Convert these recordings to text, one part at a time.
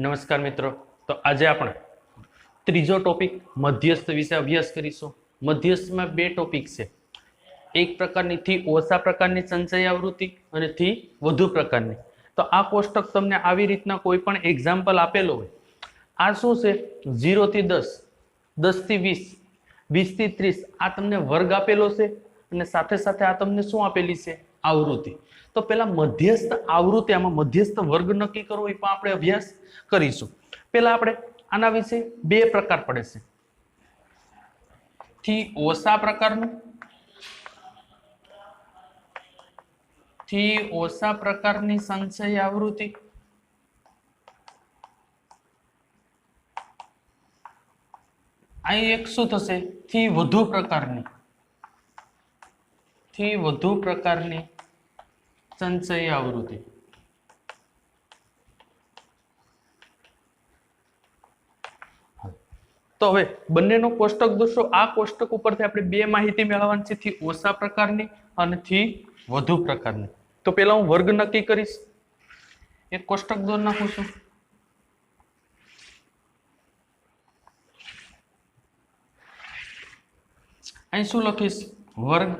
નમસ્કાર મિત્રો. તો આજે આપણે ત્રીજો ટોપિક મધ્યસ્થ વિશે અભ્યાસ કરીશું. મધ્યસ્થમાં બે ટોપિક છે. એક પ્રકારની થી ઓછા પ્રકારની સંચય આવૃત્તિ અને થી વધુ પ્રકારની. તો આ કોષ્ટક તમને આવી રીતના કોઈ પણ એક્ઝામ્પલ આપેલો હોય. આ શું છે? 0 થી 10, 10 થી 20, 20 થી 30 આ તમને વર્ગ આપેલો છે અને સાથે સાથે આ તમને શું આપેલી છે? આવૃત્તિ. તો પેલા મધ્યસ્થ આવૃત્તિ, આમાં મધ્યસ્થ વર્ગ નક્કી કરવો એ પણ આપણે અભ્યાસ કરીશું. પેલા આપણે આના વિશે બે પ્રકાર પડે છે. થી ઓછા પ્રકારનું, થી ઓછા પ્રકારની સંચય આવૃત્તિ અહીં એક શું થશે? થી વધુ પ્રકારની, થી વધુ પ્રકારની સંચય આવૃત્તિ. તો હવે બંનેનો કોષ્ટક દોષો. આ કોષ્ટક ઉપરથી આપણે બે માહિતી મેળવવાની છે, થી ઓછા પ્રકારની અને થી વધુ પ્રકારની. તો પેલા હું વર્ગ નક્કી કરીશ. એક કોષ્ટક દોર નાખું છું. અહીં શું લખીશ? વર્ગ.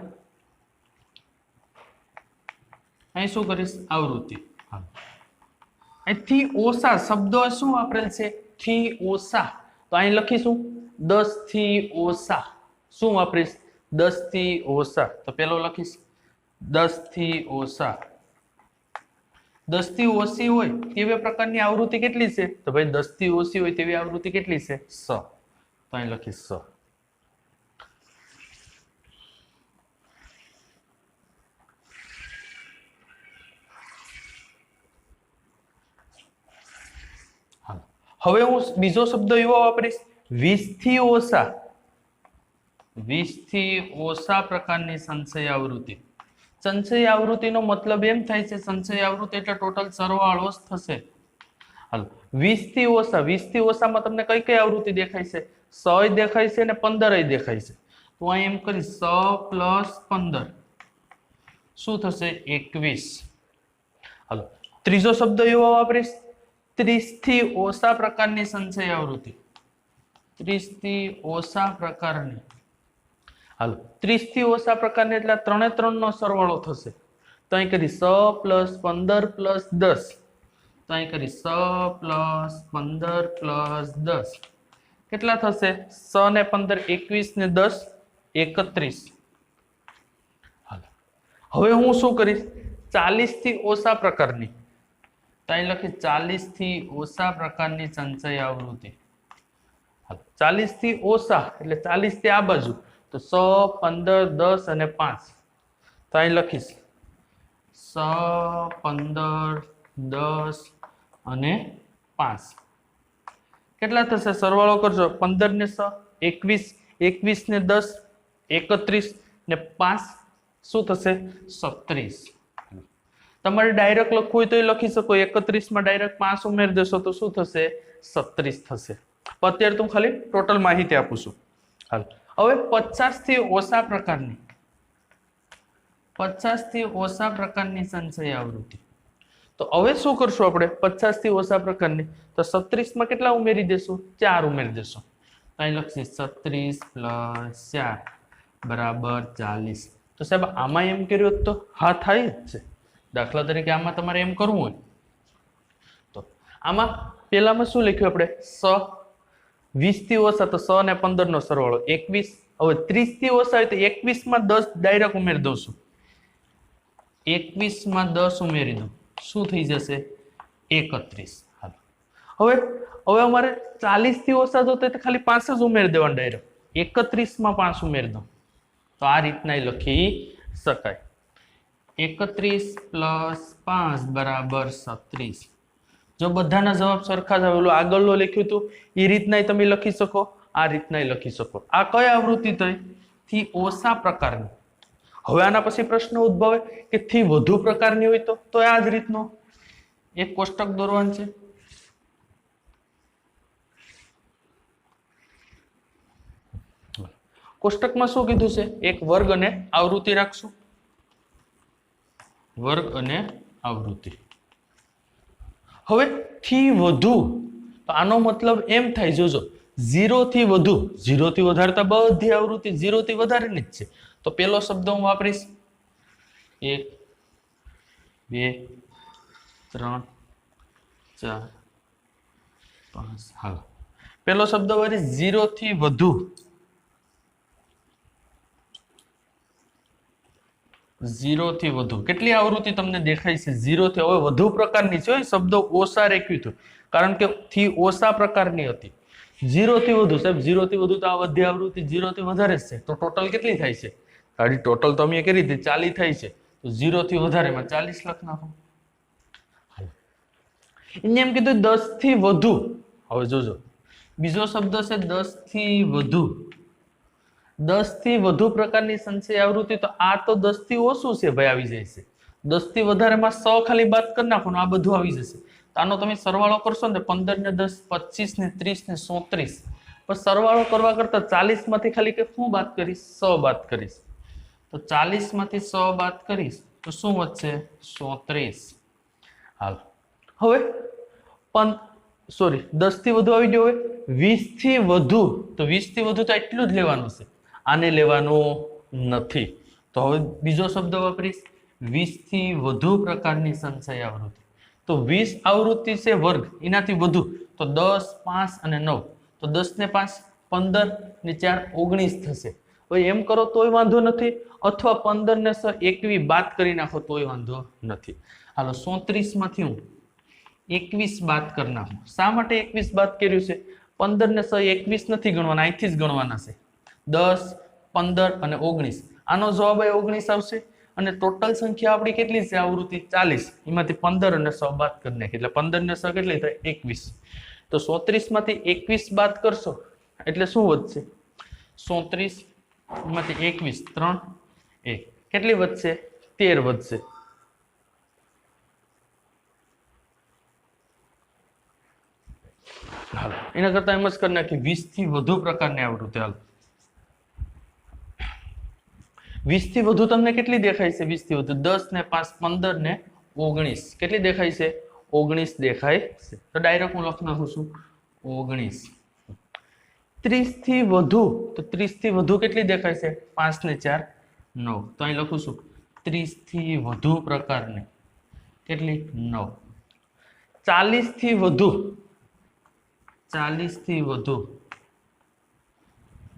અહીં શું કરીશ? આવૃત્તિ. અહીંથી ઓછા શબ્દો શું વાપરેલ છે? થી ઓછા. તો અહીં લખીશું 10 થી ઓછા. શું વાપરીશ? 10 થી ઓછા. તો પેલો લખીશ 10 થી ઓછા. 10 થી ઓછી હોય તેવી પ્રકારની આવૃત્તિ કેટલી છે? તો ભાઈ 10 થી ઓછી હોય તેવી આવૃત્તિ કેટલી છે? 100. તો અહીં લખીશ 100. હવે હું બીજો શબ્દ એવો વાપરીશ 20 થી ઓછા. 20 થી ઓછા પ્રકારની સંચય આવૃત્તિ. સંચય આવૃત્તિનો મતલબ એમ થાય છે, સંચય આવૃત્તિ એટલે ટોટલ સરવાળો જ થશે. હાલો, 20 થી ઓછા. 20 થી ઓછામાં તમને કઈ કઈ આવૃત્તિ દેખાય છે? 100 દેખાય છે અને 15 દેખાય છે. તો અહીં એમ કરી 100 પ્લસ 15 શું થશે? 21. હાલો, ત્રીજો શબ્દ એવો વાપરીશ 30 થી ઓછા પ્રકારની સંચય આવૃત્તિ. 30 થી ઓછા પ્રકારની. હાલો, 30 થી ઓછા પ્રકારની એટલે 3 એ 3 નો સરવાળો થશે. તો અહીં કરી 100 પ્લસ 15 પ્લસ 10. તો અહીં કરી 100 પ્લસ 15 પ્લસ 10 કેટલા થશે? 100 ને 15 21 ને 10 31. હાલો, હવે હું શું કરીશ? 40 થી ઓછા પ્રકારની. તો અહીં લખી 40 થી ઓછા પ્રકારની સંચય આવૃત્તિ. 40 થી ઓછા એટલે 40 થી આ બાજુ. તો 100 15 10 અને 5. તો અહીં લખીશ 100 15 10 અને 5 કેટલા થશે? સરવાળો કરજો. 15 ને 100 21, 21 ને 10 31 ને 5 શું થશે? 36. તમારે ડાયરેક્ટ લખવું હોય તો એ લખી શકો. 31 માં ડાયરેક્ટ 5 ઉમેરી દેશો તો શું થશે? 36 થશે. અત્યારે તો ખાલી ટોટલ માહિતી આપું છું. હાલ, હવે 50 થી ઓછા પ્રકારની, 50 થી ઓછા પ્રકારની સંચય આવૃત્તિ. તો હવે શું કરશું આપણે? 50 થી ઓછા પ્રકારની. તો 36 માં કેટલા ઉમેરી દેશું? 4 ઉમેરી દેશું. અહીં લખીશ 36 પ્લસ 4 બરાબર 40. તો સાહેબ આમાં એમ કર્યું તો હા થાય જ છે. દાખલા તરીકે આમાં તમારે એમ કરવું હોય તો આમાં પેલામાં શું લખ્યું આપણે? 20 થી ઓછા તો 100 ને 15 નો સરવાળો 21. હવે 30 થી ઓછા હોય તો 21 માં 10 ડાયરેક્ટ ઉમેરી દઉં છું. 21 માં 10 ઉમેરી દઉં શું થઈ જશે? 31. હવે અમારે 40 થી ઓછા જોતા તો ખાલી 5 જ ઉમેરી દેવાનું ડાયરેક્ટ. 31 માં 5 ઉમેરી દઉં તો આ રીતના લખી શકાય. 31 પ્લસ 5 બરાબર 36. જો બધાના જવાબ સરખા જ આવેલું આગળનો લખ્યું હતું એ રીતના તમે લખી શકો, આ રીતના લખી શકો. આ કઈ આવૃત્તિ થઈ? થી ઓછા પ્રકારની. હવે આના પછી પ્રશ્ન ઉદ્ભવે કે થી વધુ પ્રકારની હોય તો આ જ રીતનો એક કોષ્ટક દોરવાનું છે. કોષ્ટકમાં શું કીધું છે? એક વર્ગ અને આવૃત્તિ રાખશું. વર્ગ અને આવૃત્તિ. હવે થી વધુ તો આનો મતલબ એમ થાય, જોજો 0 થી વધુ, 0 થી વધારે તો બધી આવૃત્તિ 0 થી વધારેની જ છે. તો પેલો શબ્દ હું વાપરીશ 1 2 3 4 5. હાલો, પેલો શબ્દ વાપરીશ 0 થી વધુ, 0 થી વધુ કેટલી આવૃત્તિ તમને દેખાય છે? 0 થી. હવે વધુ પ્રકારની છે, શબ્દો ઓછા રેખ્યું હતું કારણ કે થી ઓછા પ્રકારની હતી. 0 થી વધુ, સાહેબ 0 થી વધુ તો આ બધી આવૃત્તિ 0 થી વધારે જ છે. તો ટોટલ કેટલી થાય છે? ગાડી ટોટલ તો અમે કરી હતી 40 થાય છે. તો 0 થી વધારેમાં 40 લખ નાખો. એને એમ કીધું 10 થી વધુ. હવે જોજો બીજો શબ્દ છે 10 થી વધુ. 10 થી વધુ પ્રકારની સંચય આવૃત્તિ, તો આ તો 10 થી ઓછું છે ભાઈ, આવી જાય છે. 10 થી વધારેમાં 100 ખાલી બાદ કરી નાખો, આ બધું આવી જશે. તો આનો તમે સરવાળો કરશો ને 15 ને 10 25 ને 30 ને 37. પણ સરવાળો કરવા કરતા 40 માંથી ખાલી કે શું બાદ કરીશ? 100 બાદ કરીશ. તો 40 માંથી 100 બાદ કરીશ તો શું વધશે? 37. હાલ, હવે 10 થી વધુ આવી ગયો. હવે 20 થી વધુ, તો 20 થી વધુ તો એટલું જ લેવાનું છે, આને લેવાનું નથી. તો હવે બીજો શબ્દ વાપરીશ 20 થી વધુ પ્રકારની સંચય આવૃત્તિ. તો 20 આવૃત્તિ છે વર્ગ, એનાથી વધુ તો 10 5 અને 9. તો 10 ને 5 15 ને 4 19 થશે. હવે એમ કરો તોય વાંધો નથી, અથવા 15 ને 6 21 બાદ કરી નાખો તોય વાંધો નથી. હાલો, 37 માંથી હું 21 બાદ કરી નાખું. શા માટે 21 બાદ કર્યું છે? 15 ને 6 21 નથી ગણવાના, અહીંથી જ ગણવાના છે. 10 15 અને 19. આનો જવાબ 19 આવશે. અને ટોટલ સંખ્યા આપણી કેટલી છે આવૃત્તિ? 40. એમાંથી 15 અને 100 બાદ કરી નાખી એટલે 15 ને 100 કેટલી થાય? 21. તો 37 માંથી 21 બાદ કરશો એટલે શું વધશે? 37 માંથી 21 3 1 કેટલી વધશે? 13 વધશે. હાલો, એના કરતા એમ જ કરી નાખી 20 થી વધુ પ્રકારની આવૃત્તિ. હાલો, 20 થી વધુ તમને કેટલી દેખાય છે? 20 થી વધુ 10 ને 5 15 ને 19 કેટલી દેખાય છે? 19 દેખાય છે. તો ડાયરેક્ટ હું લખી નાખું છું 19. 30 થી વધુ, તો 30 થી વધુ કેટલી દેખાય છે? 5 ને 4 9. તો અહીં લખું છું 30 થી વધુ પ્રકારની કેટલી? 9. 40 થી વધુ, 40 થી વધુ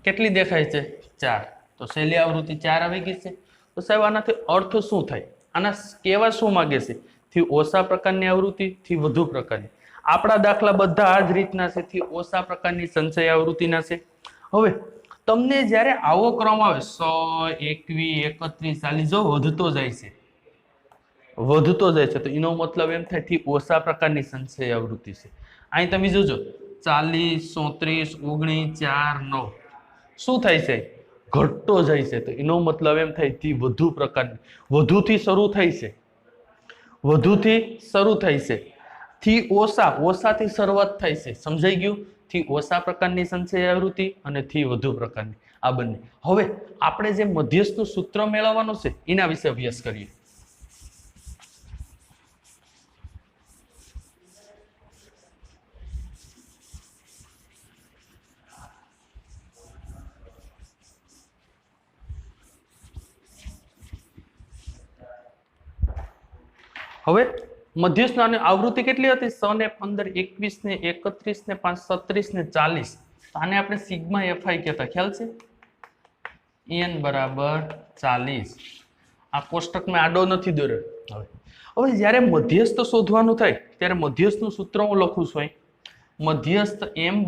કેટલી દેખાય છે? 4. તો શૈલી આવૃત્તિ 4 આવી ગઈ છે. તો સાહેબ આનાથી અર્થ શું થાય? આના કેવા શું માંગે છે? થી ઓછા પ્રકારની આવૃત્તિ, થી વધુ પ્રકારની. આપણા દાખલા બધા આ જ રીતના છે, થી ઓછા પ્રકારની સંચય આવૃત્તિના છે. હવે તમને જ્યારે આવો ક્રમ આવે 100 21 31 40 જો વધતો જાય છે, વધતો જાય છે, તો એનો મતલબ એમ થાય થી ઓછા પ્રકારની સંચય આવૃત્તિ છે. અહીં તમે જોજો 40 37 19 4 9 શું થાય છે? ઘટતો જાય છે. તો એનો મતલબ એમ થાય થી વધુ પ્રકારની, વધુથી શરૂ થાય છે, વધુથી શરૂ થાય છે. થી ઓછા, ઓછાથી શરૂઆત થાય છે. સમજાઈ ગયું? થી ઓછા પ્રકારની સંચય આવૃત્તિ અને થી વધુ પ્રકારની, આ બંને. હવે આપણે જે મધ્યસ્થનું સૂત્ર મેળવવાનું છે એના વિશે અભ્યાસ કરીએ. હવે મધ્યસ્થની આવૃત્તિ કેટલી હતી? 100 ને 15 21 ને 31 ને 5 37 ને 40. આને આપણે સિગ્મા એફઆઈ કહેતા, ખ્યાલ છે? n બરાબર 40. આ કોષ્ટકમાં આડો નથી દોર્યો. હવે જ્યારે મધ્યસ્થ શોધવાનું થાય ત્યારે મધ્યસ્થનું સૂત્ર હું લખું છું. મધ્યસ્થ m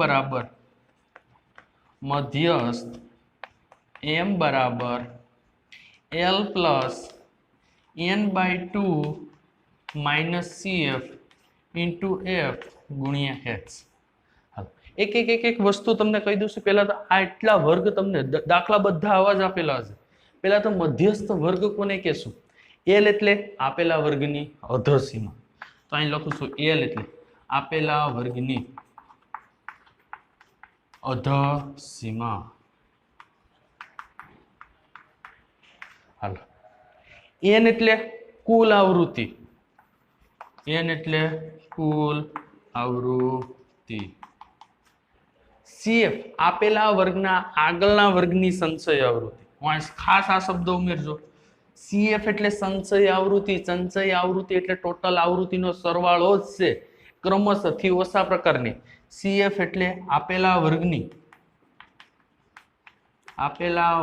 બરાબર l plus n/2 minus CF into F ગુણ્યા H. એક વસ્તુ તમને કહી દઉં છું. પહેલા તો આ એટલા વર્ગ તમને દાખલા બધા આવા જ આપેલા હશે. પહેલા તો મધ્યસ્થ વર્ગ કોને કહેશું? L એટલે આપેલા વર્ગની અધસીમા. તો અહીં લખું છું L એટલે આપેલા વર્ગની અધસીમા. હાલો, n એટલે કુલ આવૃત્તિ, n એટલે કુલ આવૃત્તિ. CF આપેલા વર્ગના આગળના વર્ગની સંચય આવૃત્તિ. ખાસ આ શબ્દ ઉમેરજો. CF એટલે સંચય આવૃત્તિ. સંચય આવૃત્તિ એટલે ટોટલ આવૃત્તિનો સરવાળો જ છે, ક્રમશઃ થી ઓછા પ્રકારની. CF એટલે આપેલા વર્ગની આગળના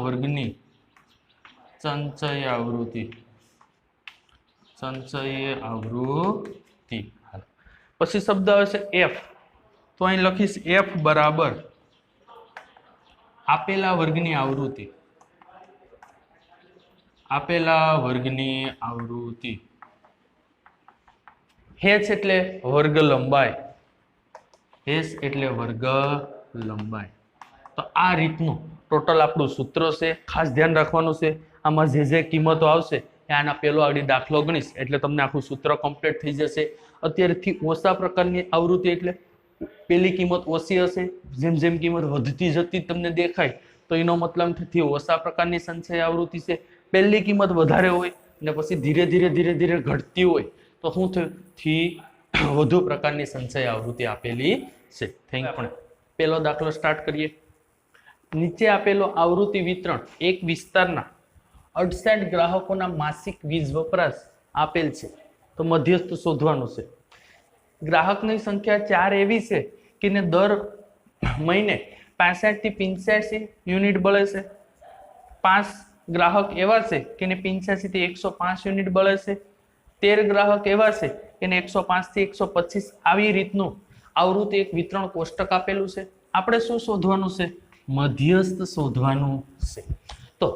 વર્ગની સંચય આવૃત્તિ. પછી શબ્દ આવે છે F. તો અહીં લખીશ F બરાબર આપેલા વર્ગની આવૃત્તિ. H એટલે વર્ગ લંબાઈ. તો આ રીતનું ટોટલ આપણું સૂત્ર છે. ખાસ ધ્યાન રાખવાનું છે, આમાં જે કિંમતો આવશે આના પેલો આગળ દાખલો ગણીશ એટલે તમને આખું સૂત્ર કમ્પ્લીટ થઈ જશે. અત્યારથી ઓછા પ્રકારની આવૃત્તિ એટલે પેલી કિંમત ઓછી હશે, જેમ જેમ કિંમત વધતી જતી તમને દેખાય તો એનો મતલબ થી ઓછા પ્રકારની સંચય આવૃત્તિ છે. પહેલી કિંમત વધારે હોય અને પછી ધીરે ધીરે ઘટતી હોય તો શું થયું, થી વધુ પ્રકારની સંચય આવૃત્તિ આપેલી છે. પેલો દાખલો સ્ટાર્ટ કરીએ. નીચે આપેલો આવૃત્તિ વિતરણ એક વિસ્તારના 68 ગ્રાહકોના માસિક વીજ વપરાશ આપેલ છે. તો મધ્યસ્થ શોધવાનું છે. ગ્રાહકની સંખ્યા 4 એવી છે કે ને દર મહિને 65 થી 85 યુનિટ બળે છે. 5 ગ્રાહક એવા છે કે ને 85 થી 105 યુનિટ બળે છે. 13 ગ્રાહક એવા છે કે ને 105 થી 125. આવી રીતનું આવૃત્તિ એક વિતરણ કોષ્ટક આપેલું છે. આપણે શું શોધવાનું છે? મધ્યસ્થ શોધવાનું છે. તો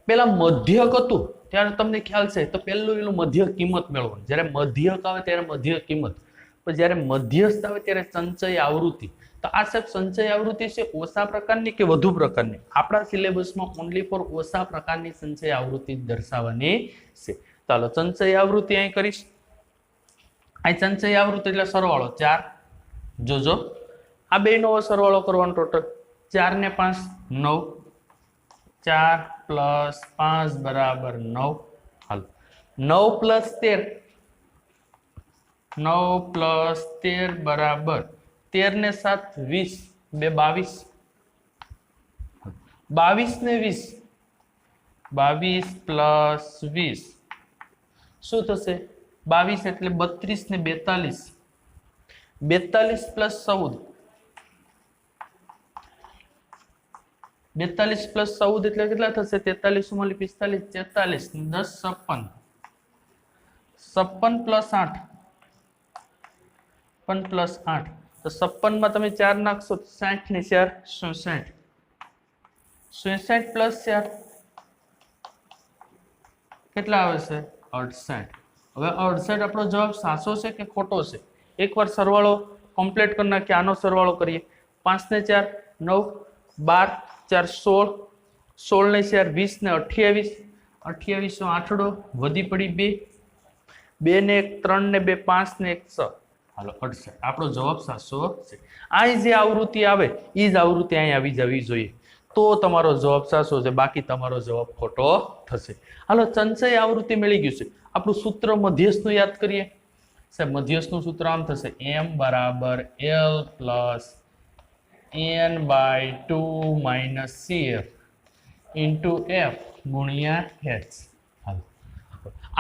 પેલા મધ્યક હતું ત્યારે તમને ખ્યાલ છે તો પેલું મધ્યક કિંમત મેળવવાની. જ્યારે મધ્યક આવે ત્યારે મધ્યક કિંમત, પણ જ્યારે મધ્યસ્થ આવે ત્યારે સંચય આવૃત્તિ. તો આ સાહેબ સંચય આવૃત્તિ છે ઓછા પ્રકારની કે વધુ પ્રકારની? આપણા સિલેબસમાં ઓનલી ફોર ઓછા પ્રકારની સંચય આવૃત્તિ દર્શાવવાની છે. ચાલો સંચય આવૃત્તિ અહીં કરીશ. અહીં સંચય આવૃત્તિ એટલે સરવાળો 4. જોજો આ બેનો સરવાળો કરવાનો. ટોટલ 4 ને 5 9. 4 + 5 = 9. હાલ 9 + 13 = 13 ને 7 20 2 22. 22 ને 20 22 + 20 શું થશે? 22 એટલે 32 ને 42. 42 + 14 42 + 14 એટલે કેટલા થશે? 43 * 45 43 10 56 56 + 8 56 + 8. તો 56 માં તમે 4 નાખશો 60 ને 4 66 66 + 4 કેટલા આવે છે? 68. હવે 68 આપણો જવાબ સાચો છે કે ખોટો છે? એકવાર સરવાળો કમ્પ્લીટ કરી નાખીએ. આનો સરવાળો કરીએ. 5 ને 4 9 12 4 16 16 ને 4 20 ને 28 28 આઠડો વધી પડી 2 2 ને 1 3 ને 2 5 ને 1 6. હાલો 68 આપણો જવાબ સાચો છે. અહીં જે આવૃત્તિ આવે એ જ આવૃત્તિ અહીં આવી જવી જોઈએ તો તમારો જવાબ સાચો છે, બાકી તમારો જવાબ ખોટો થશે. હાલો સંચય આવૃત્તિ મળી ગયું છે. આપણું સૂત્ર મધ્યસ્થનું યાદ કરીએ. સાહેબ મધ્યસ્થનું સૂત્ર આમ થશે m = L + n/2 - CF * F * H.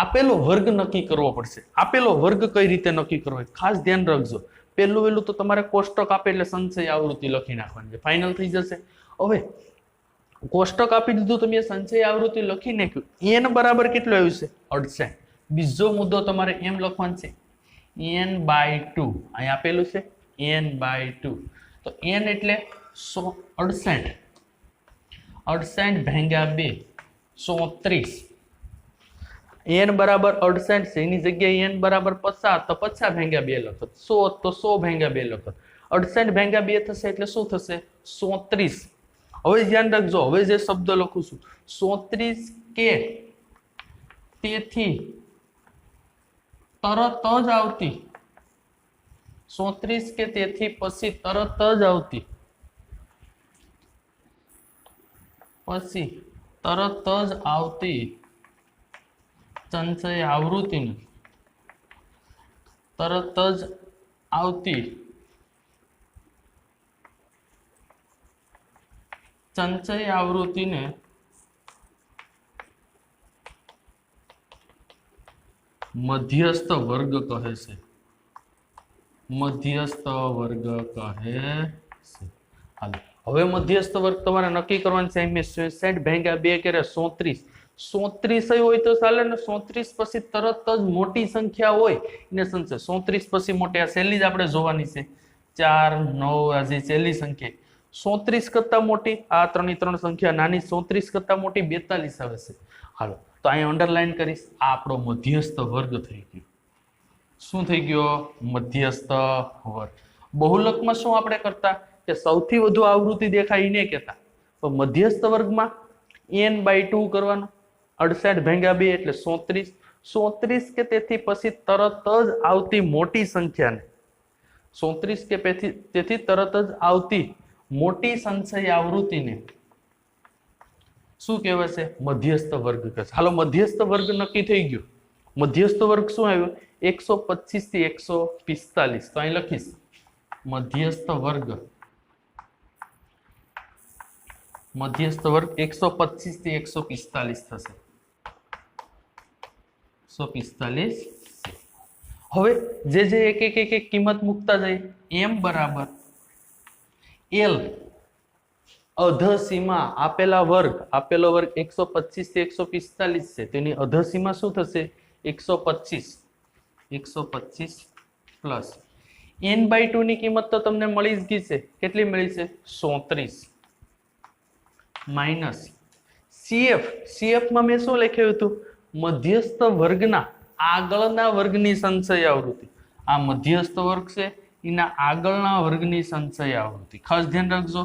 આપેલો વર્ગ નક્કી કરવો પડશે. આપેલો વર્ગ કઈ રીતે નક્કી કરવો ખાસ ધ્યાન રાખજો. પહેલું તો તમારે કોષ્ટક આપે એટલે સંચય આવૃત્તિ લખી નાખવાની છે. ફાઇનલ થઈ જશે. હવે કોષ્ટક આપી દીધું, તમે સંચય આવૃત્તિ લખી નાખ્યું. n બરાબર કેટલું આવ્યું છે? 68. બીજો મુદ્દો તમારે એમ લખવાનો છે n/2. અહીં આપેલું છે n/2. તો n એટલે 68 68 ભાગ્યા 2 130. n બરાબર 68 છે એની જગ્યાએ n બરાબર 50 તો 50 ભાગ્યા 2 લખો. 100 તો 100 ભાગ્યા 2 લખો. 68 ભાગ્યા 2 થશે એટલે શું થશે? 130. હવે ધ્યાન રાખજો, હવે જે શબ્દ લખું છું 130 કે તેથી તરત જ આવતી 130 કે તેથી પછી તરત જ આવતી સંચય આવૃત્તિને તરત જ આવતી સંચય આવૃત્તિને મધ્યસ્થ વર્ગ કહે છે. મધ્યસ્થ વર્ગ કહે છે. હાલો હવે મધ્યસ્થ વર્ગ તમારે નક્કી કરવાનું છે. મેં 66 ભાગ્યા 2 કરે 34. 34 હોય તો ચાલે ને. 34 પછી તરત જ મોટી સંખ્યા હોય એને સંચય. 34 પછી મોટી આ છેલ્લી જ આપણે જોવાની છે. 4 9 આ જે છેલ્લી સંખ્યા 34 કરતા મોટી, આ 3 ની 3 સંખ્યા નાની 34 કરતા મોટી 42 આવે છે. હાલો તો અહીંયા અંડરલાઈન કરીશ. આ આપણો મધ્યસ્થ વર્ગ થઈ ગયો. શું થઈ ગયો? મધ્યસ્થ વર્ગ. બહુલકમાં શું આપણે કરતા કે સૌથી વધુ આવૃત્તિ દેખાય એને કહેતા. તો મધ્યસ્થ વર્ગમાં n/2 કરવાનો. 68 ભાગ્યા 2 એટલે 34. 34 કે તેથી પછી તરત જ આવતી મોટી સંખ્યાને 34 કે તેથી તરત જ આવતી મોટી સંચય આવૃત્તિને શું કહેવાય છે? મધ્યસ્થ વર્ગ કહે છે. હાલો મધ્યસ્થ વર્ગ નક્કી થઈ ગયો. મધ્યસ્થ વર્ગ શું આવ્યો? 125 થી 145. તો અહીં લખીશ મધ્યસ્થ વર્ગ. મધ્યસ્થ વર્ગ 125 થી 145 થશે. 145. હવે જે એક કિંમત મૂકતા જાય. m બરાબર l અધસીમા આપેલા વર્ગ. આપેલો વર્ગ 125 થી 145 છે. તેની અધસીમા શું થશે? 125. 125 પ્લસ n/2 ની કિંમત તો તમને મળી જ ગઈ છે. કેટલી મળી છે? 34 માઇનસ CF માં મેં શું લખ્યું હતું? મધ્યસ્થ વર્ગના આગળના વર્ગની સંચય આવૃત્તિ. આ મધ્યસ્થ વર્ગ છે એના આગળના વર્ગની સંચય આવૃત્તિ. ખાસ ધ્યાન રાખજો.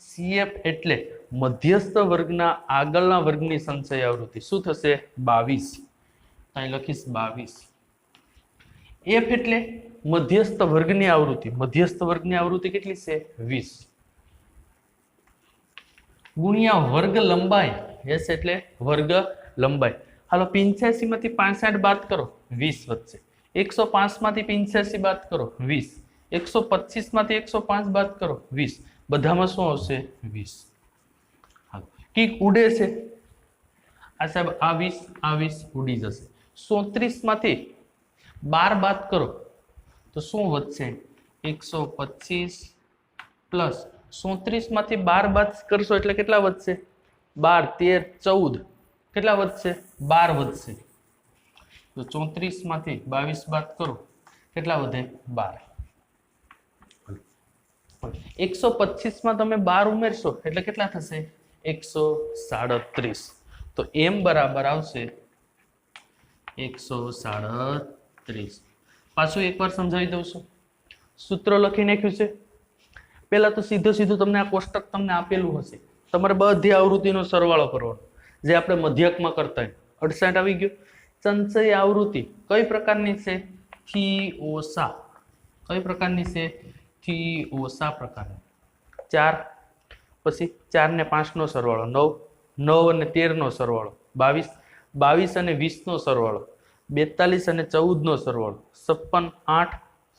CF એટલે મધ્યસ્થ વર્ગના આગળના વર્ગની સંચય આવૃત્તિ. શું થશે? 22. અહીં લખીશ 22. F એટલે મધ્યસ્થ વર્ગની આવૃત્તિ. મધ્યસ્થ વર્ગની આવૃત્તિ કેટલી છે? 20 ગુણ્યા વર્ગ લંબાઈ. S એટલે વર્ગ લંબાઈ. હાલો 85 માંથી 65 બાદ કરો 20 વધશે. 105 માંથી 85 બાદ કરો 20. 125 માંથી 105 બાદ કરો 20. બધામાં શું આવશે? 20. હાલો કીક ઉડે છે. આ સાહેબ આ 20 ઉડી જશે. 34 માંથી 12 બાદ કરો તો શું વધશે? 125 પ્લસ 34 માંથી 12 બાદ કરશો એટલે કેટલા વધશે? 12 13 14 કેટલા વધશે? 12 વધશે. તો 34 માંથી 22 બાદ કરો કેટલા વધે? 12. 125 માં તમે 12 ઉમેરશો એટલે કેટલા થશે? 137. તો m બરાબર આવશે 137. પાછું એકવાર સમજાવી દઉં છું. સૂત્ર લખી નાખ્યું છે. પહેલા તો સીધું તમને આ કોષ્ટક તમને આપેલું હશે. તમારે બધી આવૃત્તિનો સરવાળો કરવાનો જે આપણે મધ્યકમાં કરતા હોય. 68 આવી ગયો. સંચય આવૃત્તિ કઈ પ્રકારની છે? થીઓસા. કઈ પ્રકારની છે? થીઓસા પ્રકારની. 4 પછી 4 ને 5 નો સરવાળો 9, 9 અને 13 નો સરવાળો 22, 22 અને 20 નો સરવાળો 42 અને 14 નો સરવાળો 56, 8,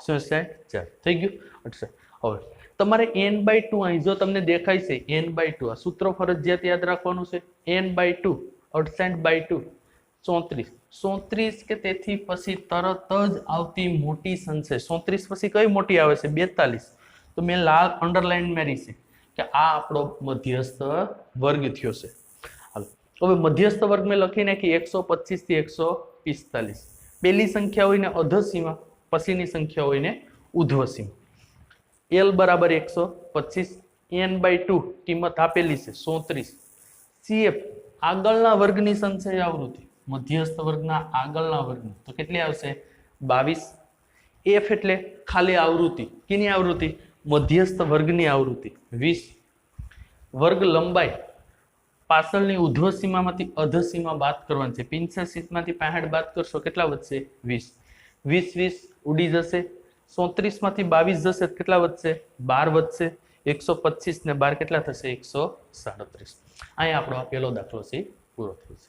64 થઈ ગયું 68. હવે તમારે n/2 અહીં જો તમને દેખાય છે n/2 આ સૂત્ર ફરજિયાત યાદ રાખવાનું છે. n/2 68/2 34. 34 કે તેથી પછી તરત જ આવતી મોટી સંચય. 34 પછી કઈ મોટી આવે છે? 42. તો મેં લાલ અંડરલાઈન મારી છે કે આ આપણો મધ્યસ્થ વર્ગ થયો છે. હાલો હવે મધ્યસ્થ વર્ગ મેં લખી નાખી 125 થી 145. પહેલી સંખ્યા હોય ને અધસીમા, પછીની સંખ્યા હોય ને ઉધ્વસીમા. L બરાબર 125. n/2 કિંમત આપેલી છે 34. CF આગળના વર્ગની સંચય આવૃત્તિ. મધ્યસ્થ વર્ગના આગળના વર્ગની તો કેટલી આવશે? 22. F એટલે ખાલી આવૃત્તિ. કેની આવૃત્તિ? મધ્યસ્થ વર્ગની આવૃત્તિ 20. વર્ગ લંબાઈ પાછળની ઉધ્વસીમામાંથી અધસીમા બાદ કરવાની છે. 85 માંથી 65 બાદ કરશો કેટલા વધશે? 20. 20 ઉડી જશે. 34 માંથી 22 જશે કેટલા વધશે? 12 વધશે. 125 ને 12 કેટલા થશે? 137. અહીંયા આપણો આ પહેલો દાખલો છે પૂરો થયો છે.